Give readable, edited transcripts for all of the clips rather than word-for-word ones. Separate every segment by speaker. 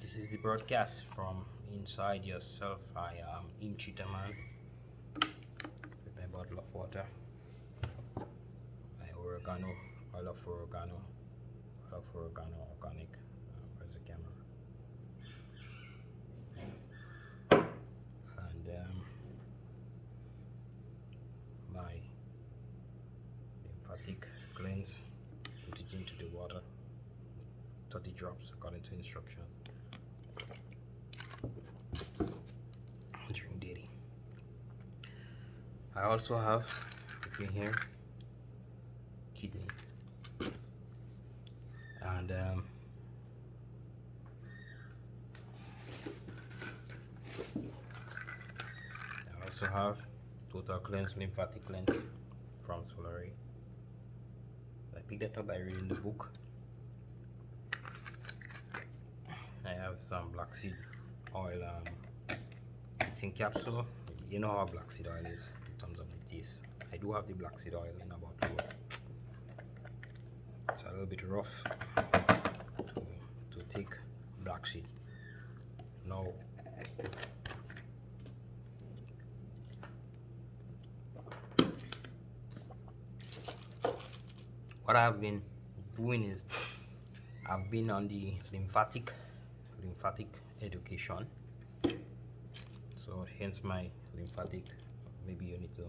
Speaker 1: This is the broadcast from inside yourself. I am Inchitaman with my bottle of water, my oregano, oil of oregano, organic. Where's the camera? And my lymphatic cleanse. Put it into the water. 30 drops according to instructions. Drink daily. I also have with me here kidney and I also have total cleanse, lymphatic cleanse from Solari. I picked that up by reading the book. I have some black seed oil. It's in capsule. You know how black seed oil is in terms of the taste. I do have the black seed oil in a bottle. It's a little bit rough to take black seed. Now, what I've been doing is I've been on the lymphatic education. So hence my lymphatic. Maybe you need to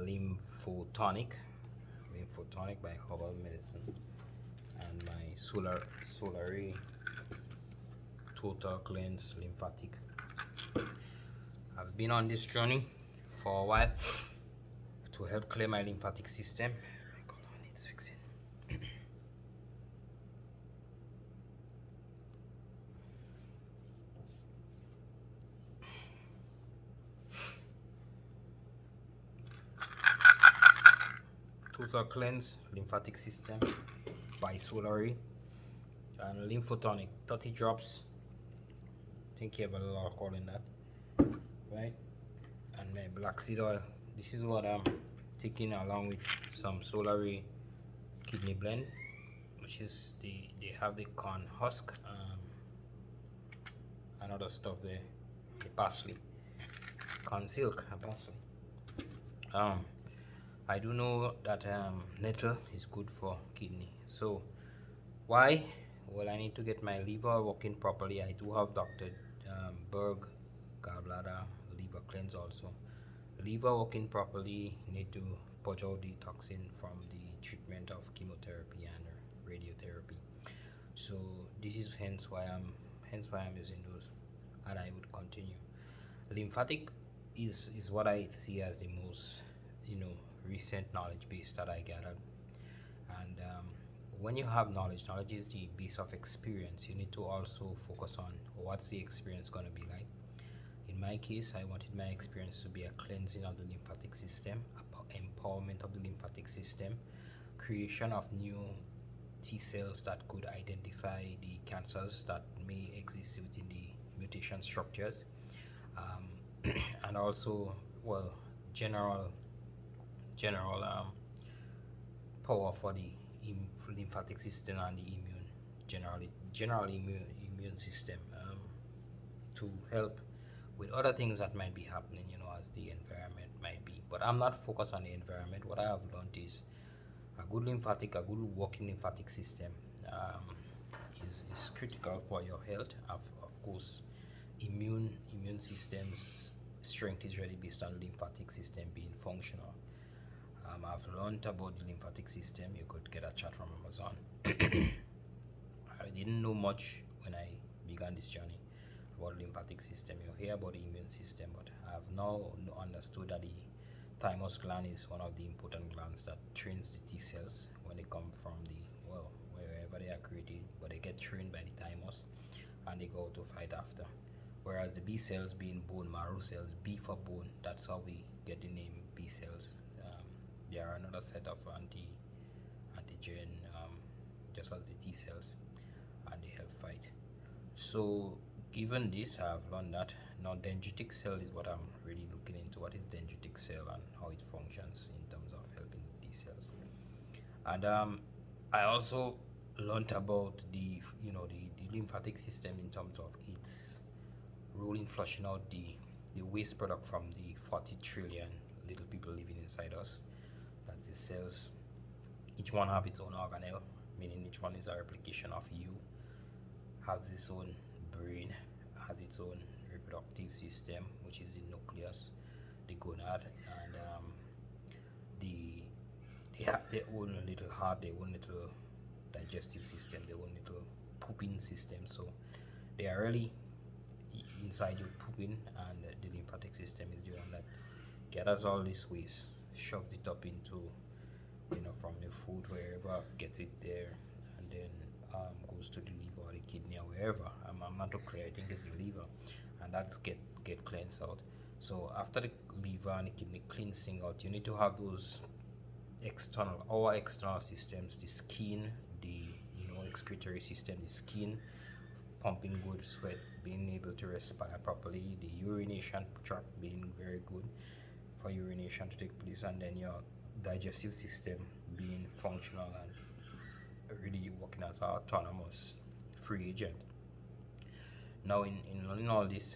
Speaker 1: lymphotonic by herbal medicine, and my Solari total cleanse lymphatic. I've been on this journey for a while to help clear my lymphatic system. My color needs fixing. Total cleanse lymphatic system by Solari and lymphotonic 30 drops. I think you have a little alcohol in that, right? And my black seed oil. This is what I'm taking along with some Solari kidney blend, which is they have the corn husk and other stuff there, the parsley, corn silk and parsley. I do know that nettle is good for kidney. So why? Well, I need to get my liver working properly. I do have Dr. Berg gallbladder liver cleanse also. Liver working properly, need to purge out the toxin from the treatment of chemotherapy and radiotherapy. So this is hence why I'm using those, and I would continue. Lymphatic is what I see as the most recent knowledge base that I gathered. And when you have knowledge is the base of experience. You need to also focus on what's the experience going to be like. In my case, I wanted my experience to be a cleansing of the lymphatic system, empowerment of the lymphatic system, creation of new T cells that could identify the cancers that may exist within the mutation structures, and also, well, general power for the lymphatic system and the immune system, to help with other things that might be happening, as the environment might be. But I'm not focused on the environment. What I have learned is a good working lymphatic system is critical for your health. Of course, immune system's strength is really based on lymphatic system being functional. I've learned about the lymphatic system. You could get a chart from Amazon. I didn't know much when I began this journey about the lymphatic system. You hear about the immune system, but I've now understood that the thymus gland is one of the important glands that trains the T cells when they come from wherever they are created, but they get trained by the thymus and they go to fight after. Whereas the B cells being bone marrow cells, B for bone, that's how we get the name B cells. They are another set of antigen, just as the T cells, and they help fight. So given this, I have learned that now dendritic cell is what I'm really looking into. What is dendritic cell and how it functions in terms of helping T cells. And I also learned about the lymphatic system in terms of its role in flushing out the waste product from the 40 trillion little people living inside us. That's the cells. Each one have its own organelle, meaning each one is a replication of you, has its own brain, has its own reproductive system, which is the nucleus, the gonad, and the they have their own little heart, their own little digestive system, their own little pooping system. So they are really inside your pooping, and the lymphatic system is the one that gathers all this waste, shoves it up into, from the food, wherever, gets it there, and then goes to the liver or the kidney or wherever. I'm not too clear. I think it's the liver, and that's get cleansed out. So after the liver and the kidney cleansing out, you need to have those external systems, the skin, the excretory system, the skin pumping good sweat, being able to respire properly, the urination tract being very good for urination to take place, and then your digestive system being functional and really working as an autonomous free agent. Now, in learning all this,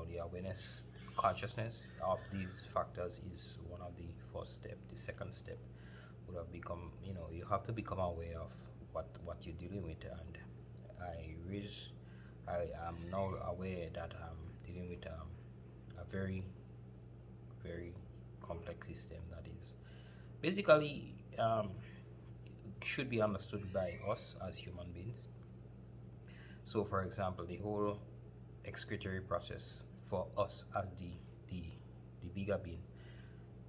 Speaker 1: the awareness, consciousness of these factors is one of the first step. The second step would have become, you have to become aware of what you're dealing with, and I am now aware that I'm dealing with a very, very complex system that is basically should be understood by us as human beings. So, for example, the whole excretory process for us as the bigger being.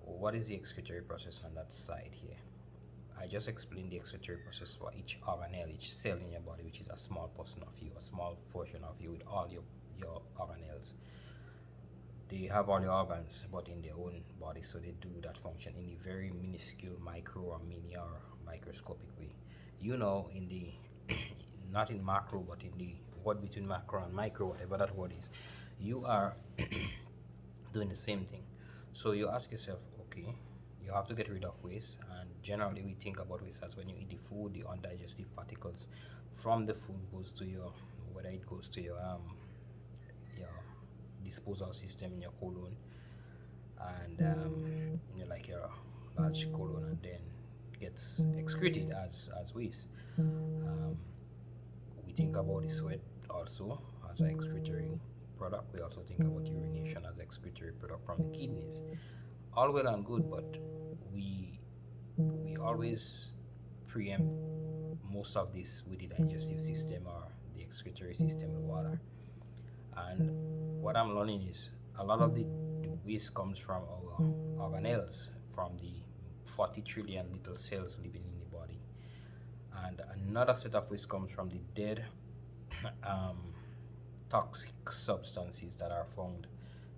Speaker 1: What is the excretory process on that side here? I just explained the excretory process for each organelle, each cell in your body, which is a small portion of you, a small portion of you with all your organelles. They have all your organs, but in their own body, so they do that function in a very minuscule, micro or mini or microscopic way. In the not in macro, but in the word between macro and micro, whatever that word is, you are doing the same thing. So you ask yourself, okay, you have to get rid of waste, and generally we think about waste as when you eat the food, the undigested particles from the food goes to whether it goes to your disposal system in your colon, and like your large colon, and then gets excreted as waste. We think about the sweat also as an excretory product. We also think about urination as excretory product from the kidneys. All well and good, but we always preempt most of this with the digestive system or the excretory system with water. And what I'm learning is a lot of the waste comes from our organelles, from the 40 trillion little cells living in the body. And another set of waste comes from the dead toxic substances that are found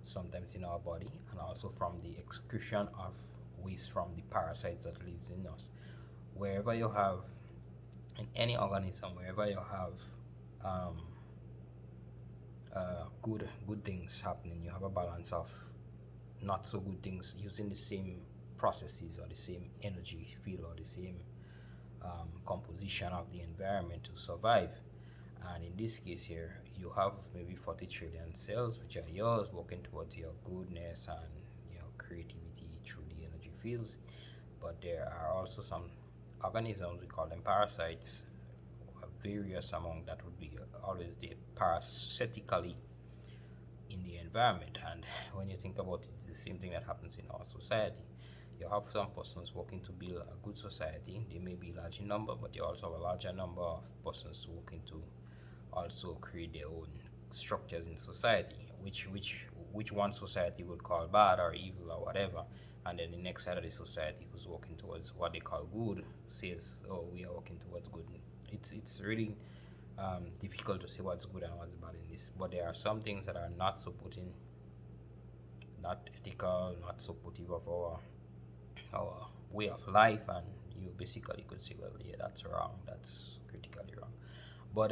Speaker 1: sometimes in our body, and also from the excretion of waste from the parasites that lives in us. Wherever you have, in any organism, wherever you have good things happening, you have a balance of not so good things using the same processes or the same energy field or the same composition of the environment to survive. And in this case here, you have maybe 40 trillion cells, which are yours, working towards your goodness and your creativity through the energy fields. But there are also some organisms, we call them parasites, various among that would be always the parasitically in the environment. And when you think about it, it's the same thing that happens in our society. You have some persons working to build a good society. They may be large in number, but you also have a larger number of persons working to also create their own structures in society, which one society would call bad or evil or whatever, and then the next side of the society who's working towards what they call good says, "Oh, we are working towards good." It's really difficult to say what's good and what's bad in this, but there are some things that are not supporting, not ethical, not supportive of our way of life, and you basically could say, well, yeah, that's wrong, that's critically wrong. But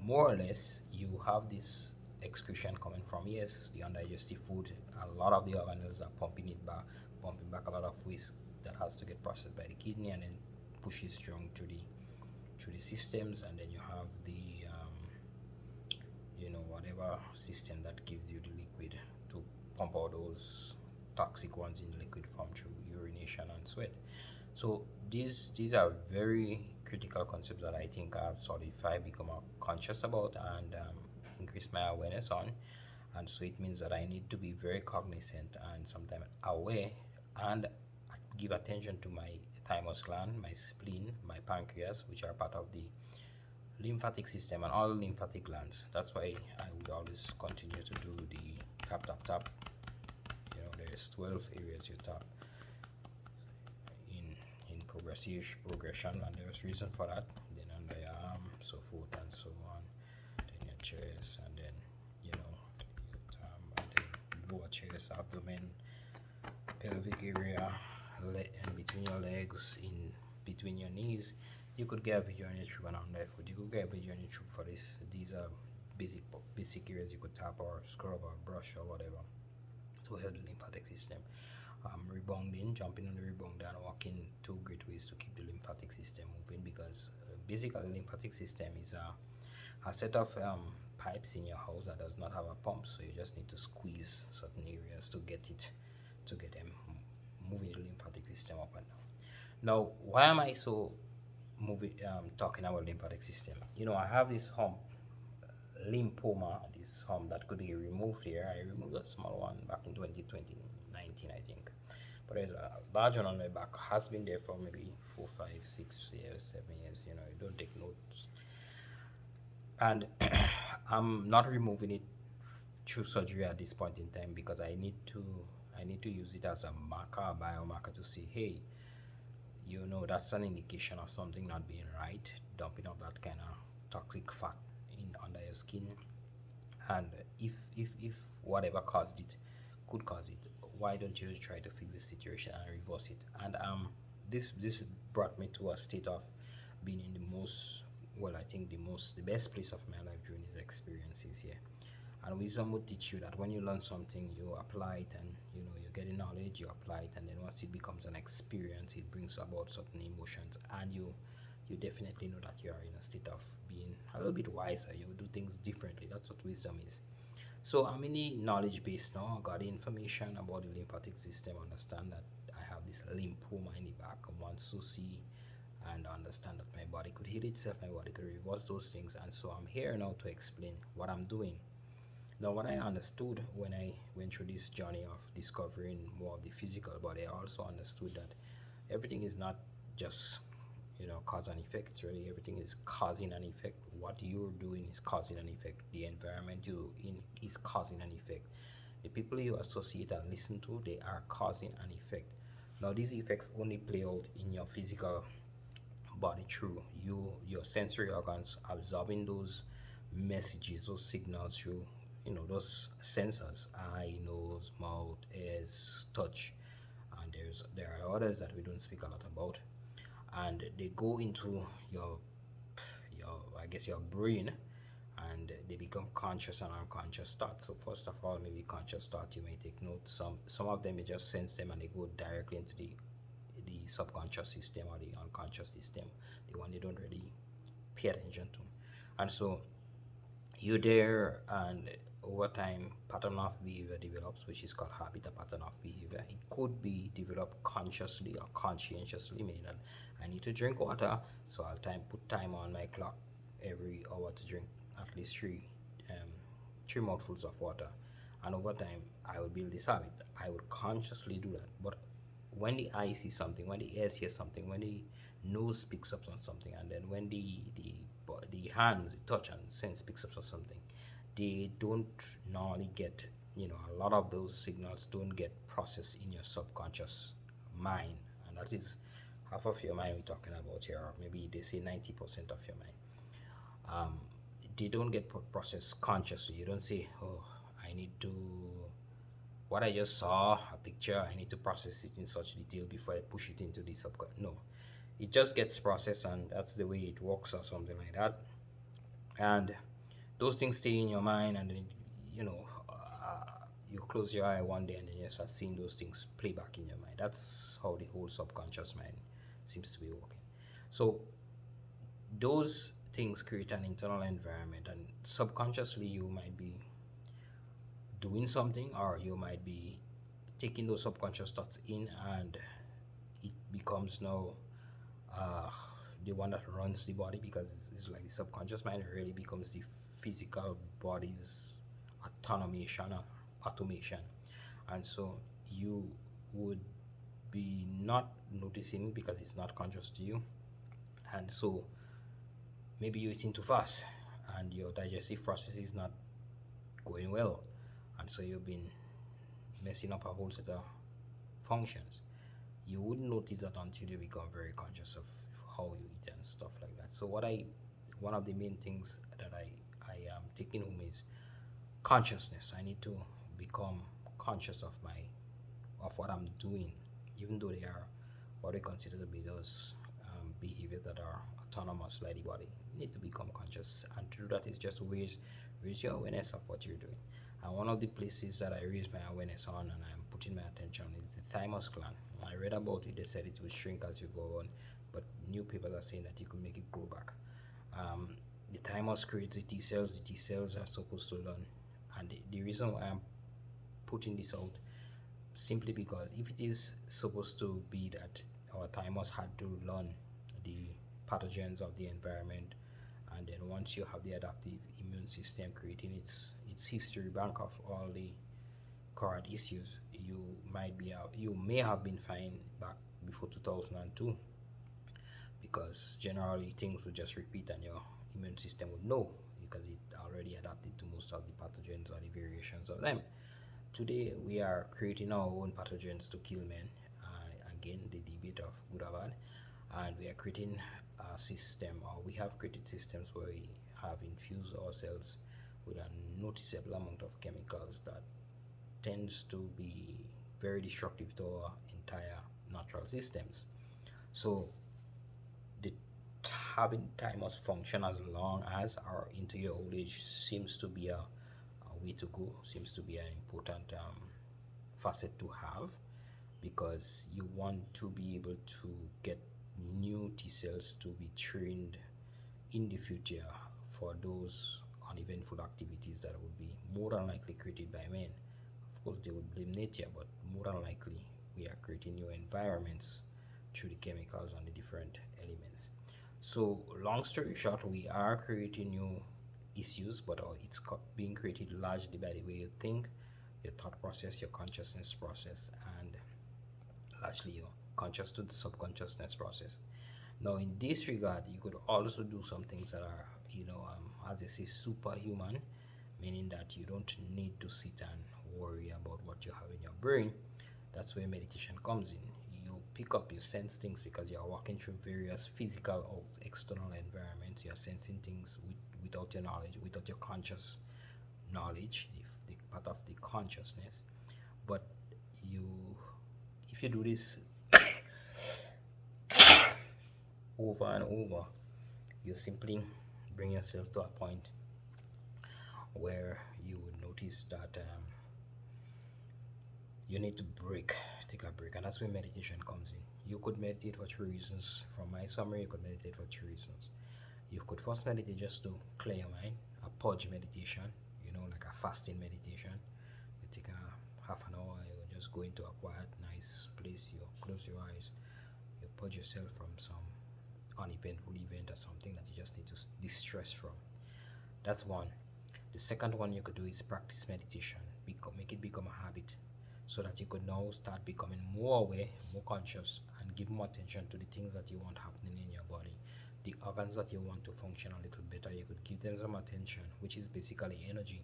Speaker 1: more or less, you have this excretion coming from, yes, the undigested food. A lot of the organelles are pumping back a lot of waste that has to get processed by the kidney and then pushes strong to the through the systems, and then you have the whatever system that gives you the liquid to pump out those toxic ones in liquid form through urination and sweat. So these are very critical concepts that I think I've solidified, become more conscious about, and increase my awareness on. And so it means that I need to be very cognizant and sometimes aware, and give attention to my thymus gland, my spleen, my pancreas, which are part of the lymphatic system, and all lymphatic glands. That's why I would always continue to do the tap tap tap. There's 12 areas you tap in progression, and there's reason for that. Then under your arm, so forth and so on. Then your chest, and then and then lower chest, abdomen, pelvic area, and between your legs, in between your knees. You could get a video on YouTube and on left foot. You could get a video on YouTube for this. These are basic areas you could tap or scrub or brush or whatever to help the lymphatic system. Rebounding, jumping on the rebounder and walking, two great ways to keep the lymphatic system moving, because basically the lymphatic system is a set of pipes in your house that does not have a pump, so you just need to squeeze certain areas to get them moving the lymphatic system up and down. Now, why am I so talking about lymphatic system? I have this hump, lymphoma, this hump that could be removed here. I removed a small one back in 2019, I think, but there's a large one on my back, has been there for maybe 4, 5, 6 years, 7 years. You don't take notes, and I'm not removing it through surgery at this point in time, because I need to use it as a marker, a biomarker, to say, hey, that's an indication of something not being right, dumping of that kind of toxic fat in under your skin. And if whatever caused it could cause it, why don't you try to fix the situation and reverse it? And this brought me to a state of being in the most, well, I think the best place of my life during these experiences here. And wisdom would teach you that when you learn something, you apply it, and you get the knowledge, you apply it, and then once it becomes an experience, it brings about certain emotions, and you definitely know that you are in a state of being a little bit wiser. You do things differently. That's what wisdom is. So I'm in the knowledge base now. I got the information about the lymphatic system, understand that I have this lymphoma in the back, and once to see and understand that my body could heal itself, my body could reverse those things. And so I'm here now to explain what I'm doing. Now, what I understood when I went through this journey of discovering more of the physical body, I also understood that everything is not just cause and effect. It's really everything is causing an effect. What you're doing is causing an effect. The environment you in is causing an effect. The people you associate and listen to, they are causing an effect. Now, these effects only play out in your physical body through your sensory organs absorbing those messages, those signals through those sensors: eye, nose, mouth, ears, touch, and there are others that we don't speak a lot about, and they go into your I guess your brain, and they become conscious and unconscious thoughts. So first of all, maybe conscious thought, you may take notes. Some of them, you just sense them and they go directly into the subconscious system or the unconscious system, the one you don't really pay attention to. And so you're there, and over time pattern of behavior develops, which is called habit, a pattern of behavior. It could be developed consciously or conscientiously, meaning that I need to drink water, so I'll put time on my clock every hour to drink at least three mouthfuls of water. And over time I would build this habit. I would consciously do that. But when the eye sees something, when the ears hear something, when the nose picks up on something, and then when the hands, the touch and sense picks up on something, they don't normally get, a lot of those signals don't get processed in your subconscious mind, and that is half of your mind we're talking about here, or maybe they say 90% of your mind. They don't get processed consciously. You don't say, oh, I need to, what I just saw, a picture, I need to process it in such detail before I push it into the subconscious. No, it just gets processed, and that's the way it works, or something like that. And those things stay in your mind, and then you close your eye one day and then you start seeing those things play back in your mind. That's how the whole subconscious mind seems to be working. So those things create an internal environment, and subconsciously you might be doing something, or you might be taking those subconscious thoughts in, and it becomes now uh, the one that runs the body, because it's like the subconscious mind really becomes the physical body's automation automation. And so you would be not noticing because it's not conscious to you. And so maybe you're eating too fast and your digestive process is not going well, and so you've been messing up a whole set of functions. You wouldn't notice that until you become very conscious of how you eat and stuff like that. So one of the main things that I am taking home is consciousness. I need to become conscious of what I'm doing, even though they are what we consider to be those behaviors that are autonomous by the body. You need to become conscious, and to do that is just to raise your awareness of what you're doing. And one of the places that I raise my awareness on and I'm putting my attention is the thymus gland. I read about it. They said it will shrink as you go on, but new people are saying that you could make it grow back. Um, the thymus creates the T cells. The T cells are supposed to learn, and the reason why I'm putting this out, simply because if it is supposed to be that our thymus had to learn the pathogens of the environment, and then once you have the adaptive immune system creating its history bank of all the current issues, you may have been fine back before 2002, because generally things would just repeat and your immune system would know, because it already adapted to most of the pathogens or the variations of them. Today we are creating our own pathogens to kill men. Again, the debate of good or bad, and we are creating a system, or we have created systems where we have infused ourselves with a noticeable amount of chemicals that tends to be very destructive to our entire natural systems. So the having time must function as long as or into your old age seems to be a way to go, seems to be an important facet to have, because you want to be able to get new T cells to be trained in the future for those uneventful activities that would be more than likely created by men. Of course, they would blame nature, but more than likely, we are creating new environments through the chemicals and the different elements. So, long story short, we are creating new issues, but it's being created largely by the way you think, your thought process, your consciousness process, and largely your conscious to the subconsciousness process. Now, in this regard, you could also do some things that are, as they say, superhuman, meaning that you don't need to sit and worry about what you have in your brain. That's where meditation comes in. You pick up, you sense things because you're walking through various physical or external environments. You're sensing things without your knowledge, without your conscious knowledge, the part of the consciousness. But you, if you do this over and over, you simply bring yourself to a point where you would notice that you need to take a break, and that's where meditation comes in. You could meditate for three reasons. From my summary, you could meditate for three reasons. You could first meditate just to clear your mind, a purge meditation, like a fasting meditation. You take a half an hour, you just go into a quiet, nice place, you close your eyes, you purge yourself from some uneventful event or something that you just need to distress from. That's one. The second one you could do is practice meditation, make it become a habit, so that you could now start becoming more aware, more conscious, and give more attention to the things that you want happening in your body. The organs that you want to function a little better, you could give them some attention, which is basically energy,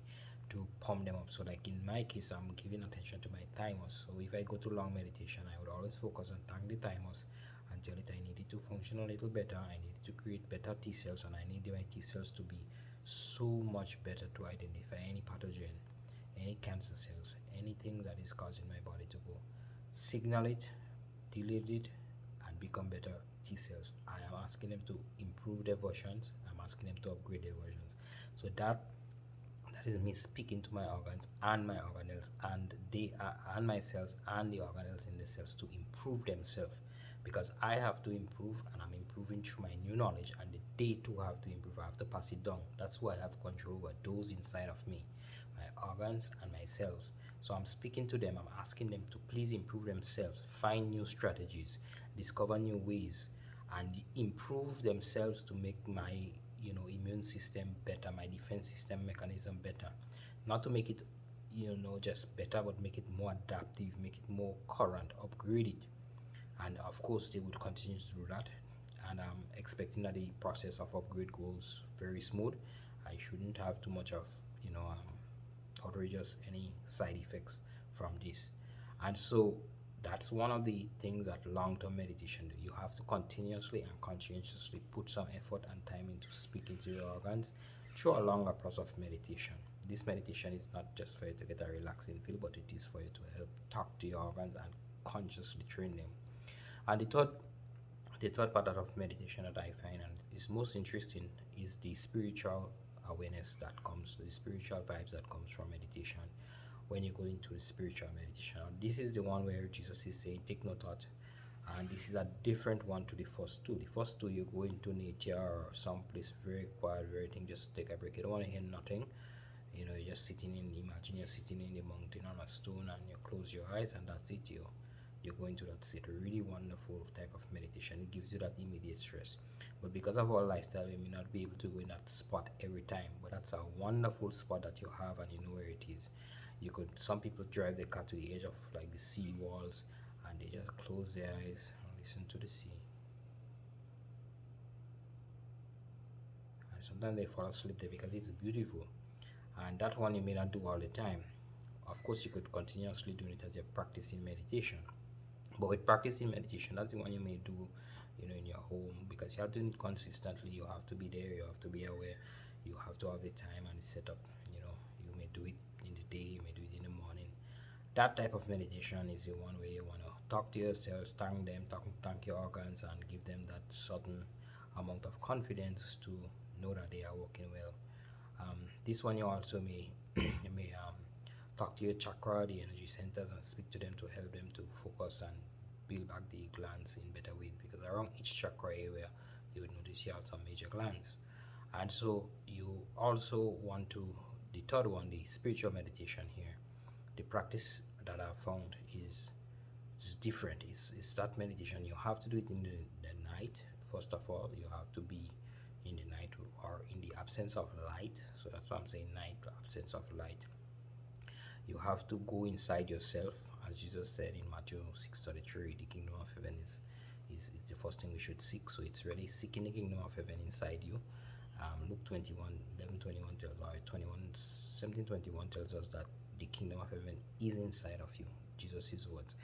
Speaker 1: to pump them up. So, like in my case, I'm giving attention to my thymus. So, if I go to long meditation, I would always focus on thank the thymus and tell it I need it to function a little better. I need it to create better T cells, and I need my T cells to be so much better to identify any pathogen, any cancer cells, anything that is causing my body to go. Signal it, delete it, and become better T cells. I am asking them to improve their versions. I'm asking them to upgrade their versions. So that is me speaking to my organs and my organelles, and they are, and my cells and the organelles in the cells, to improve themselves, because I have to improve, and I'm improving improving through my new knowledge, and they too have to improve. I have to pass it down. That's why I have control over those inside of me, my organs and my cells. So I'm speaking to them, I'm asking them to please improve themselves, find new strategies, discover new ways, and improve themselves to make my immune system better, my defense system mechanism better. Not to make it just better, but make it more adaptive, make it more current, upgrade it. And of course they would continue to do that, and I'm expecting that the process of upgrade goes very smooth. I shouldn't have too much of outrageous any side effects from this. And so that's one of the things that long-term meditation do. You have to continuously and conscientiously put some effort and time into speaking to your organs through a longer process of meditation. This meditation is not just for you to get a relaxing feel, but it is for you to help talk to your organs and consciously train them. And the third part of meditation that I find and is most interesting is the spiritual awareness that comes, the spiritual vibes that comes from meditation. When you go into the spiritual meditation, this is the one where Jesus is saying, "Take no thought." And this is a different one to the first two. The first two, you go into nature or someplace very quiet, very thing, just take a break. You don't want to hear nothing. You're just sitting imagine you're sitting in the mountain on a stone, and you close your eyes, and that's it. You go into that state. A really wonderful type of meditation. It gives you that immediate stress. But because of our lifestyle, we may not be able to go in that spot every time. But that's a wonderful spot that you have, and you know where it is. Some people drive their car to the edge of like the sea walls, and they just close their eyes and listen to the sea. And sometimes they fall asleep there because it's beautiful. And that one you may not do all the time. Of course, you could continuously do it as you're practicing meditation. But with practicing meditation, that's the one you may do, in your home, because you are doing it consistently. You have to be there. You have to be aware. You have to have the time and the setup. You may do it in the day. You may do it in the morning. That type of meditation is the one where you want to talk to yourselves, thank them, thank your organs, and give them that certain amount of confidence to know that they are working well. This one you also may you may talk to your chakra, the energy centers, and speak to them to help them to focus and build back the glands in better ways, because around each chakra area you would notice you have some major glands. And so you also want to, the third one, the spiritual meditation here, the practice that I've found is different. It's that meditation. You have to do it in the night. First of all, you have to be in the night or in the absence of light. So that's why I'm saying night, absence of light. You have to go inside yourself, as Jesus said in Matthew 6:33. The kingdom of heaven is the first thing we should seek. So it's really seeking the kingdom of heaven inside you. Luke 21:11-21 tells us, 17:21 tells us that the kingdom of heaven is inside of you. Jesus' words.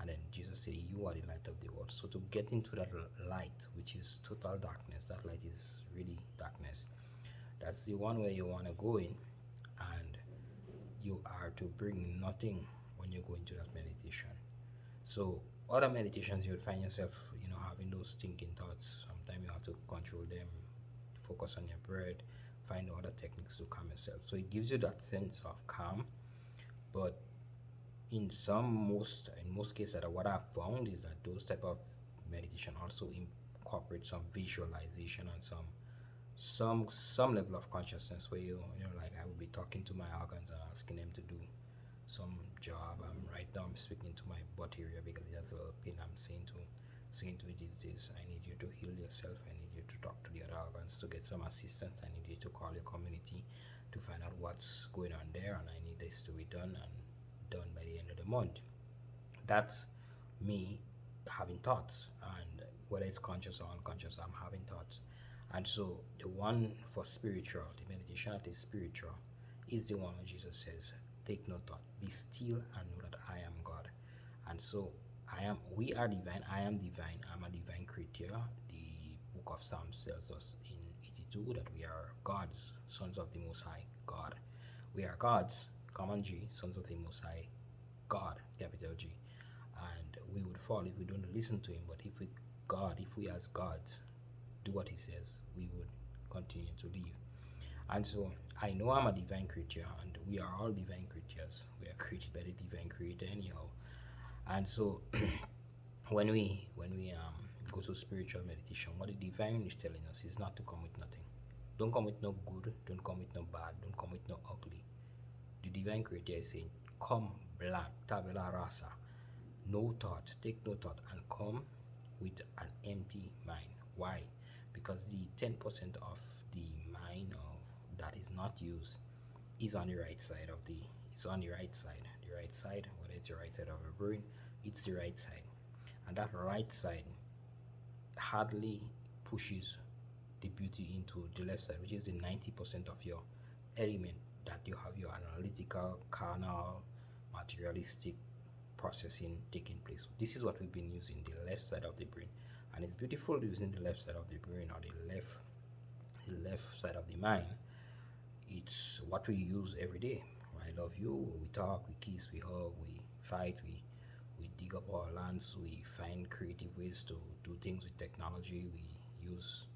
Speaker 1: And then Jesus said, "You are the light of the world." So to get into that light, which is total darkness, that light is really darkness. That's the one where you want to go in, and you are to bring nothing when you go into that meditation. So other meditations, you would find yourself having those thinking thoughts. Sometimes you have to control them, focus on your breath, find other techniques to calm yourself. So it gives you that sense of calm. But in most cases, what I've found is that those type of meditation also incorporate some visualization and some level of consciousness, where like I will be talking to my organs and asking them to do some job. Right now I'm speaking to my butt area because it has a little pain. I'm saying to it these days, "I need you to heal yourself. I need you to talk to the other organs to get some assistance. I need you to call your community to find out what's going on there, and I need this to be done and done by the end of the month." That's me having thoughts, and whether it's conscious or unconscious, I'm having thoughts. And so the one for spiritual, the meditation that is spiritual, is the one where Jesus says, "Take no thought, be still and know that I am God." And so we are divine, I am divine, I'm a divine creature. The book of Psalms tells us in 82 that we are gods, sons of the Most High God. We are gods, common G, sons of the Most High God, capital G. And we would fall if we don't listen to him. But if we as gods do what he says, we would continue to live. And so I know I'm a divine creature, and we are all divine creatures. We are created by the divine creator anyhow. And so when we go to spiritual meditation, what the divine is telling us is not to come with nothing. Don't come with no good, don't come with no bad, don't come with no ugly. The divine creator is saying, come blank, tabula rasa, no thought, take no thought, and come with an empty mind. Why? Because the 10% of the mind that is not used is on the right side of the it's on the right side. The right side, whether it's the right side of your brain, it's the right side. And that right side hardly pushes the beauty into the left side, which is the 90% of your element that you have your analytical, carnal, materialistic processing taking place. This is what we've been using, the left side of the brain. And it's beautiful using the left side of the brain or the left side of the mind. It's what we use every day. I love you, we talk, we kiss, we hug, we fight, we dig up our lands, we find creative ways to do things with technology, we use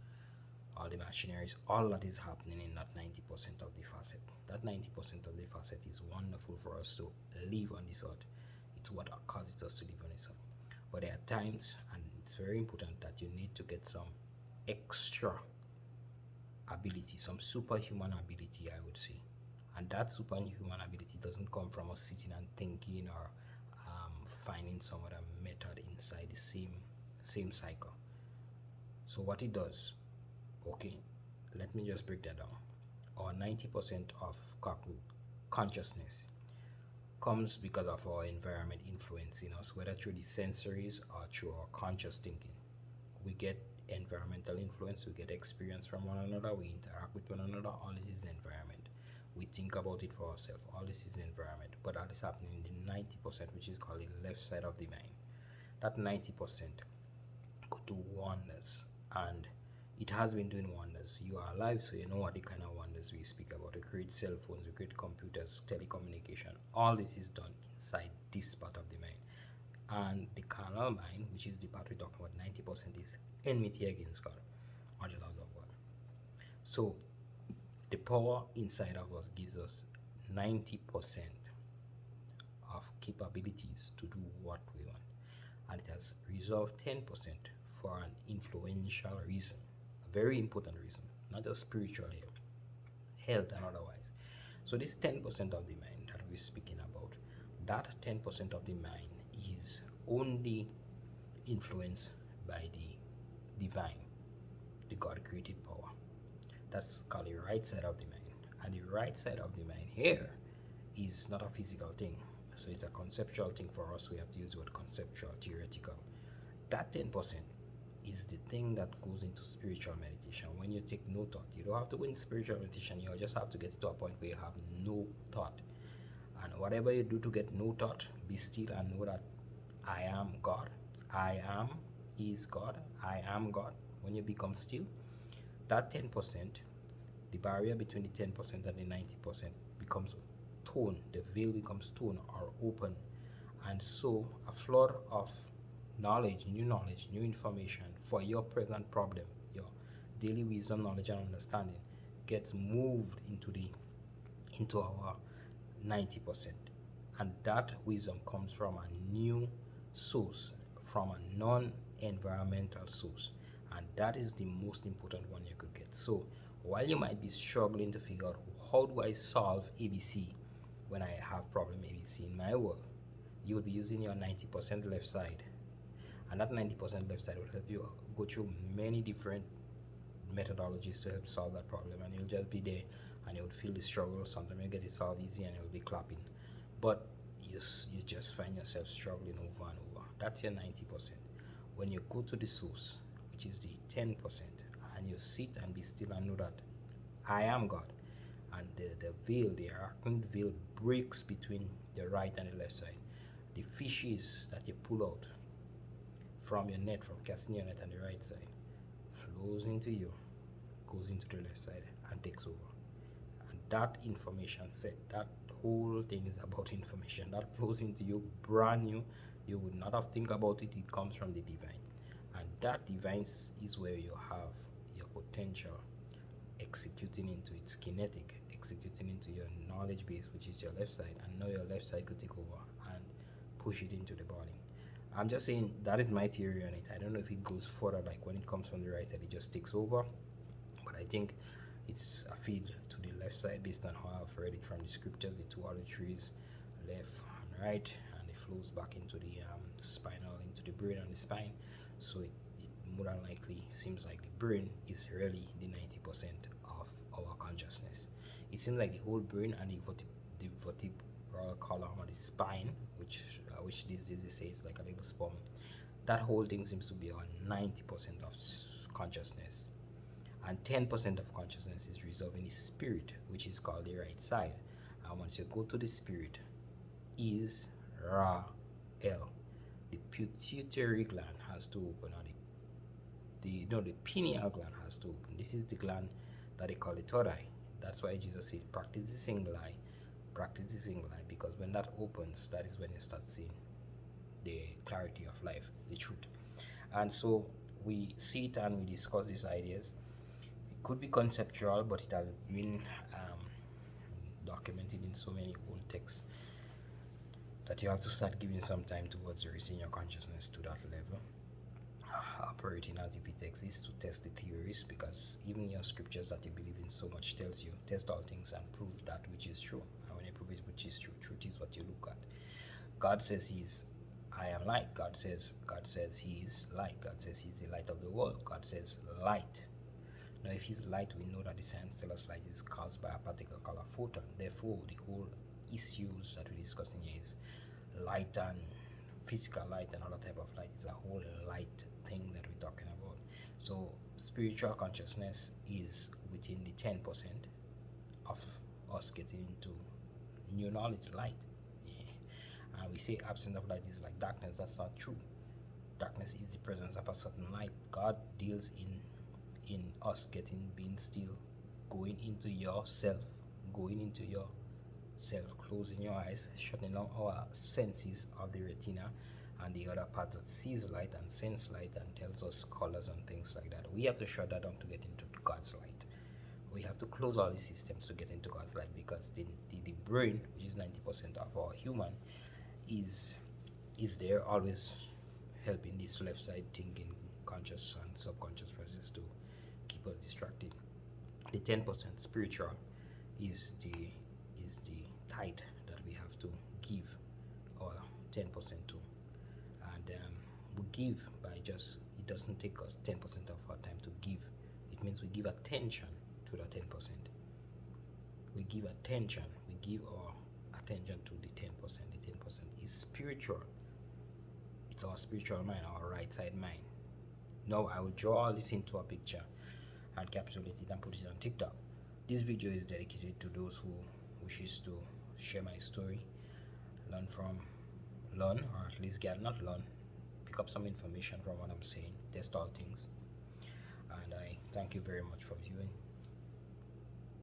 Speaker 1: all the machineries. All that is happening in that 90% of the facet. That 90% of the facet is wonderful for us to live on this earth. It's what causes us to live on this earth. But there are times, and it's very important, that you need to get some extra ability, some superhuman ability, I would say. And that superhuman ability doesn't come from us sitting and thinking or finding some other method inside the same cycle. So what it does, okay, let me just break that down. Our 90% of consciousness comes because of our environment influencing us, whether through the sensories or through our conscious thinking. We get environmental influence, we get experience from one another, we interact with one another. All this is environment. We think about it for ourselves. All this is environment. But that is happening in the 90%, which is called the left side of the mind. That 90% could do wonders, and it has been doing wonders. You are alive, so you know what the kind of wonders we speak about. We create cell phones, we create computers, telecommunication. All this is done inside this part of the mind. And the carnal mind, which is the part we talk about, 90% is enmity against God or the laws of God. So the power inside of us gives us 90% of capabilities to do what we want, and it has reserved 10% for an influential reason, a very important reason, not just spiritual health and otherwise. So this 10% of the mind that we're speaking about, that 10% of the mind is only influenced by the divine, the God created power. That's called the right side of the mind. And the right side of the mind here is not a physical thing. So it's a conceptual thing for us. We have to use the word conceptual, theoretical. That 10% is the thing that goes into spiritual meditation. When you take no thought, you don't have to go into spiritual meditation. You just have to get to a point where you have no thought. And whatever you do to get no thought, be still and know that I am God. I am is God. I am God. When you become still, that 10%, the barrier between the 10% and the 90% becomes torn. The veil becomes torn or open. And so a flood of knowledge, new information for your present problem, your daily wisdom, knowledge, and understanding gets moved into our 90%. And that wisdom comes from a new source, from a non-environmental source. And that is the most important one you could get. So while you might be struggling to figure out how do I solve ABC when I have problem ABC in my world, you would be using your 90% left side. And that 90% left side will help you go through many different methodologies to help solve that problem. And you'll just be there and you would feel the struggle. Sometimes you get it solved easy and you'll be clapping. But you just find yourself struggling over and over. That's your 90%. When you go to the source, which is the 10%, and you sit and be still and know that I am God, and the veil, the arachnid veil, breaks between the right and the left side. The fishes that you pull out from your net, from casting your net on the right side, flows into you, goes into the left side, and takes over. And that information set, that whole thing is about information that flows into you brand new. You would not have think about it. It comes from the divine, and that divine is where you have your potential executing into its kinetic, executing into your knowledge base, which is your left side. And now your left side could take over and push it into the body. I'm just saying that is my theory on it. I don't know if it goes further, like when it comes from the right side, it just takes over. But I think it's a feed to the left side based on how I've read it from the scriptures. The two olive trees, left and right, and it flows back into the spinal, into the brain and the spine. So it more than likely seems like the brain is really the 90% of our consciousness. It seems like the whole brain and the vertebral column or the spine, which these days they say is like a little sperm. That whole thing seems to be on 90% of consciousness, and 10% of consciousness is reserved in the spirit, which is called the right side. And once you go to the spirit, is Ra El. The pituitary gland has to open, or the pineal gland has to open. This is the gland that they call the third eye. That's why Jesus said, practice the single eye, practice the single eye, because when that opens, that is when you start seeing the clarity of life, the truth. And so we see it and we discuss these ideas. It could be conceptual, but it has been documented in so many old texts that you have to start giving some time towards raising your consciousness to that level, operating as if it exists, to test the theories, because even your scriptures that you believe in so much tells you test all things and prove that which is true. And when you prove it which is true, truth is what you look at. God says he's I am light. God says he is light. God says he's the light of the world. God says light. Now if he's light, we know that the science tells us light is caused by a particle called a photon. Therefore the whole issues that we're discussing here is light and physical light and other type of light. Is a whole light thing that we're talking about. So spiritual consciousness is within the 10% of us getting into new knowledge, light. And we say absence of light is like darkness. That's not true. Darkness is the presence of a certain light. God deals in us being still, going into yourself, closing your eyes, shutting down our senses of the retina and the other parts that sees light and sense light and tells us colors and things like that. We have to shut that down to get into God's light. We have to close all these systems to get into God's light, because the brain, which is 90% of our human, is there always helping this left side thinking, conscious and subconscious process to keep us distracted. The 10% spiritual is the tithe that we have to give our 10% to, and we give by just, it doesn't take us 10% of our time to give. It means we give attention to the 10%. We give attention, we give our attention to the 10%. The 10% is spiritual. It's our spiritual mind, our right side mind. Now I will draw all this into a picture and capsulate it and put it on TikTok. This video is dedicated to those who wishes to share my story, learn, or at least not learn, pick up some information from what I'm saying, test all things. And I thank you very much for viewing.